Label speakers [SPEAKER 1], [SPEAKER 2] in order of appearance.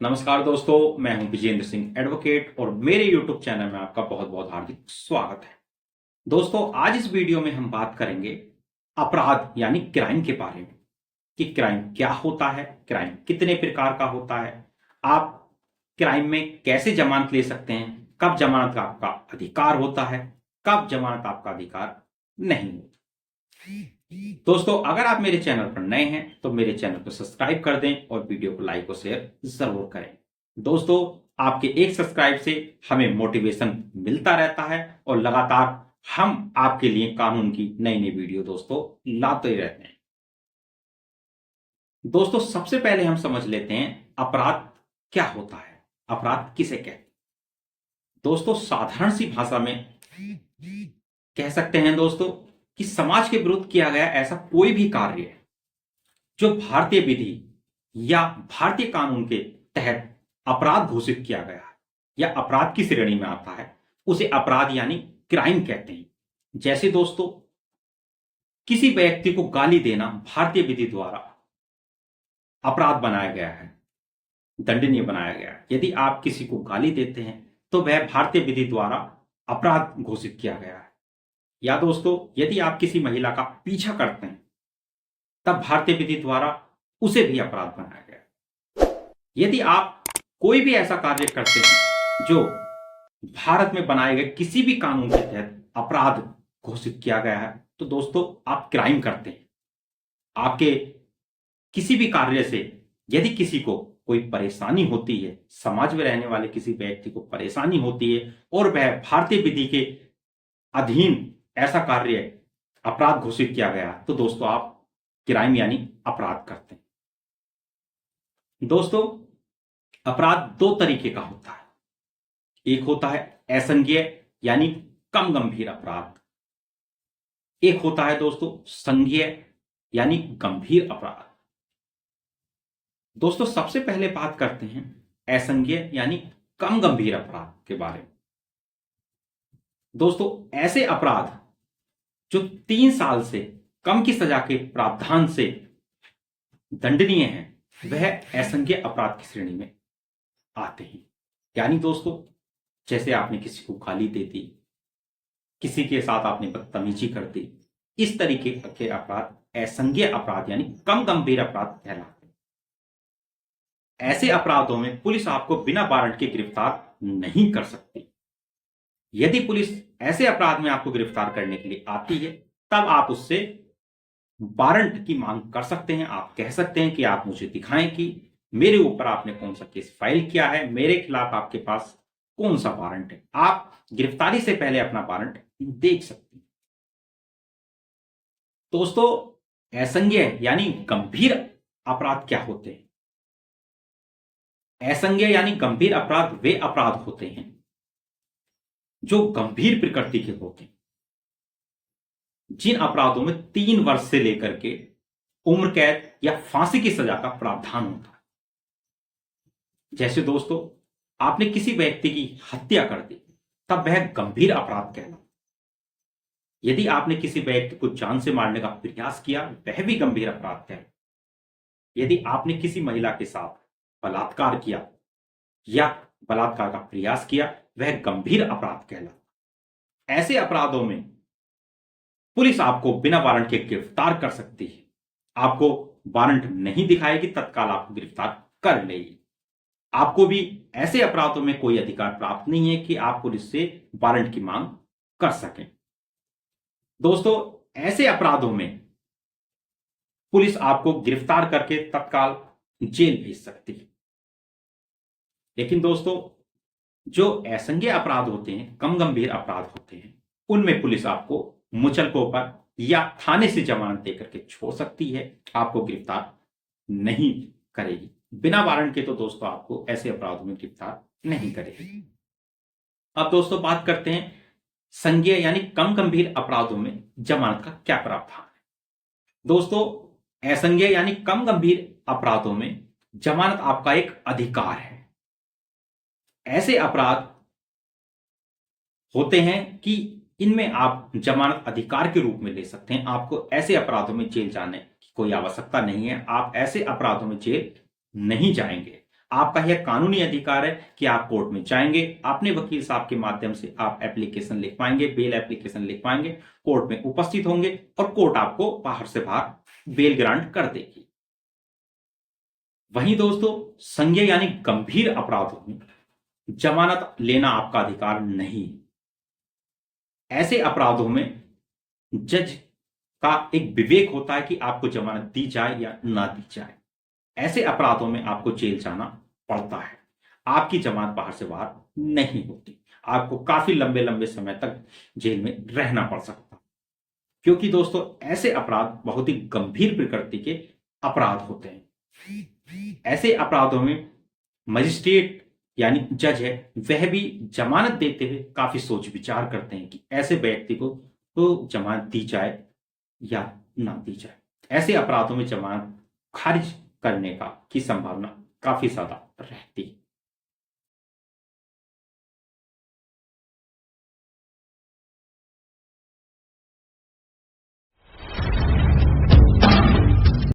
[SPEAKER 1] नमस्कार दोस्तों, मैं हूं विजेंद्र सिंह एडवोकेट और मेरे YouTube चैनल में आपका बहुत बहुत हार्दिक स्वागत है। दोस्तों, आज इस वीडियो में हम बात करेंगे अपराध यानी क्राइम के बारे में कि क्राइम क्या होता है, क्राइम कितने प्रकार का होता है, आप क्राइम में कैसे जमानत ले सकते हैं, कब जमानत का आपका अधिकार होता है, कब जमानत आपका अधिकार नहीं होता। दोस्तों, अगर आप मेरे चैनल पर नए हैं तो मेरे चैनल को सब्सक्राइब कर दें और वीडियो को लाइक और शेयर जरूर करें। दोस्तों, आपके एक सब्सक्राइब से हमें मोटिवेशन मिलता रहता है और लगातार हम आपके लिए कानून की नई नई वीडियो दोस्तों लाते रहते हैं। दोस्तों, सबसे पहले हम समझ लेते हैं अपराध क्या होता है, अपराध किसे कहते हैं। दोस्तों, साधारण सी भाषा में कह सकते हैं दोस्तों कि समाज के विरुद्ध किया गया ऐसा कोई भी कार्य जो भारतीय विधि या भारतीय कानून के तहत अपराध घोषित किया गया है या अपराध की श्रेणी में आता है, उसे अपराध यानी क्राइम कहते हैं। जैसे दोस्तों, किसी व्यक्ति को गाली देना भारतीय विधि द्वारा अपराध बनाया गया है, दंडनीय बनाया गया है। यदि आप किसी को गाली देते हैं तो वह भारतीय विधि द्वारा अपराध घोषित किया गया है। या दोस्तों, यदि आप किसी महिला का पीछा करते हैं तब भारतीय विधि द्वारा उसे भी अपराध बनाया गया। यदि आप कोई भी ऐसा कार्य करते हैं जो भारत में बनाए गए किसी भी कानून के तहत अपराध घोषित किया गया है तो दोस्तों आप क्राइम करते हैं। आपके किसी भी कार्य से यदि किसी को कोई परेशानी होती है, समाज में रहने वाले किसी व्यक्ति को परेशानी होती है और वह भारतीय विधि के अधीन ऐसा कार्य अपराध घोषित किया गया तो दोस्तों आप क्राइम यानी अपराध करते हैं। दोस्तों, अपराध दो तरीके का होता है। एक होता है असंज्ञेय यानी कम गंभीर अपराध, एक होता है दोस्तों संज्ञेय यानी गंभीर अपराध। दोस्तों, सबसे पहले बात करते हैं असंज्ञेय यानी कम गंभीर अपराध के बारे में। दोस्तों, ऐसे अपराध जो 3 साल से कम की सजा के प्रावधान से दंडनीय है वह असंज्ञेय अपराध की श्रेणी में आते हैं। यानी दोस्तों, जैसे आपने किसी को गाली दे दी, किसी के साथ आपने बदतमीजी कर दी, इस तरीके के अपराध असंज्ञेय अपराध यानी कम गंभीर अपराध कहलाते हैं। ऐसे अपराधों में पुलिस आपको बिना वारंट के गिरफ्तार नहीं कर सकती। यदि पुलिस ऐसे अपराध में आपको गिरफ्तार करने के लिए आती है तब आप उससे वारंट की मांग कर सकते हैं। आप कह सकते हैं कि आप मुझे दिखाएं कि मेरे ऊपर आपने कौन सा केस फाइल किया है, मेरे खिलाफ आपके पास कौन सा वारंट है। आप गिरफ्तारी से पहले अपना वारंट देख सकते हैं। दोस्तों, असंज्ञेय यानी गंभीर अपराध क्या होते हैं? असंज्ञेय यानी गंभीर अपराध वे अपराध होते हैं जो गंभीर प्रकृति के होते हैं, जिन अपराधों में 3 वर्ष से लेकर के उम्र कैद या फांसी की सजा का प्रावधान होता है। जैसे दोस्तों, आपने किसी व्यक्ति की हत्या कर दी तब वह गंभीर अपराध कहलाता है। यदि आपने किसी व्यक्ति को जान से मारने का प्रयास किया वह भी गंभीर अपराध कहलाता है। यदि आपने किसी महिला के साथ बलात्कार किया या बलात्कार का प्रयास किया वह गंभीर अपराध कहलाता है। ऐसे अपराधों में पुलिस आपको बिना वारंट के गिरफ्तार कर सकती है। आपको वारंट नहीं दिखाएगी, तत्काल आपको गिरफ्तार कर लेगी। आपको भी ऐसे अपराधों में कोई अधिकार प्राप्त नहीं है कि आप पुलिस से वारंट की मांग कर सकें। दोस्तों, ऐसे अपराधों में पुलिस आपको गिरफ्तार करके तत्काल जेल भेज सकती है। लेकिन दोस्तों, जो असंज्ञेय अपराध होते हैं, कम गंभीर अपराध होते हैं, उनमें पुलिस आपको मुचलकों पर या थाने से जमानत देकर के छोड़ सकती है, आपको गिरफ्तार नहीं करेगी। बिना वारंट के तो दोस्तों आपको ऐसे अपराधों में गिरफ्तार नहीं करेगी। अब दोस्तों बात करते हैं संज्ञेय यानी कम गंभीर अपराधों में जमानत का क्या प्रावधान है। दोस्तों, असंज्ञेय यानी कम गंभीर अपराधों में जमानत आपका एक अधिकार है। ऐसे अपराध होते हैं कि इनमें आप जमानत अधिकार के रूप में ले सकते हैं। आपको ऐसे अपराधों में जेल जाने की कोई आवश्यकता नहीं है। आप ऐसे अपराधों में जेल नहीं जाएंगे। आपका यह कानूनी अधिकार है कि आप कोर्ट में जाएंगे, अपने वकील साहब के माध्यम से आप एप्लीकेशन लिख पाएंगे, बेल एप्लीकेशन लिख पाएंगे, कोर्ट में उपस्थित होंगे और कोर्ट आपको बाहर से बाहर बेल ग्रांट कर देगी। वहीं दोस्तों, संज्ञेय यानी गंभीर अपराधों में जमानत लेना आपका अधिकार नहीं। ऐसे अपराधों में जज का एक विवेक होता है कि आपको जमानत दी जाए या ना दी जाए। ऐसे अपराधों में आपको जेल जाना पड़ता है, आपकी जमानत बाहर से बाहर नहीं होती, आपको काफी लंबे लंबे समय तक जेल में रहना पड़ सकता है। क्योंकि दोस्तों, ऐसे अपराध बहुत ही गंभीर प्रकृति के अपराध होते हैं। ऐसे अपराधों में मजिस्ट्रेट यानी जज है, वह भी जमानत देते हुए काफी सोच विचार करते हैं कि ऐसे व्यक्ति को तो जमानत दी जाए या ना दी जाए। ऐसे अपराधों में जमानत खारिज करने की संभावना काफी ज्यादा रहती है।